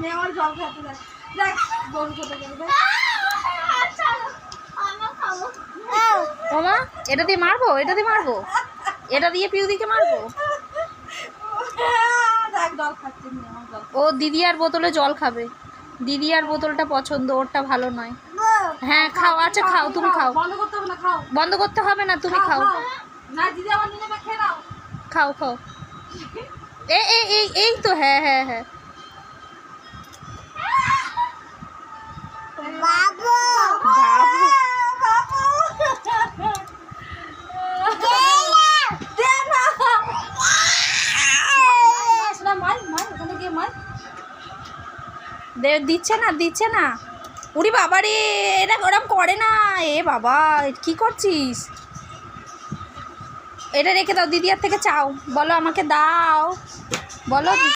মেয়ে আমার জল খাতে দেখ দেখ গরু খেতে গেলে ওমা এটা দিয়ে মারবো, এটা দিয়ে মারবো, এটা দিয়ে পিউদিকে মারবো। দেখ জল খাচ্ছে মেয়ে আমার জল। ও দিদি আর বোতলে জল খাবে, দিদি আর বোতলটা পছন্দ, ওরটা ভালো নয়। হ্যাঁ খাও, আচ্ছা খাও, তুমি খাও। বন্ধ করতে হবে না, খাও। বন্ধ করতে হবে না, তুমি খাও। না দিদি আমার নিয়ে নেবে, খেয়ে নাও। খাও খাও। এই তো, হ্যাঁ হ্যাঁ হ্যাঁ। বাবু বাবু দে না শোনা মাই মাই ওখানে গিয়ে মাই দিচ্ছে না, দিচ্ছে না। উরি বাবা রে, এরা ওরম করে না। এ বাবা কি করছিস? এটা রেখে দাও, দিদি আর থেকে চাও, বলো আমাকে দাও, বলো।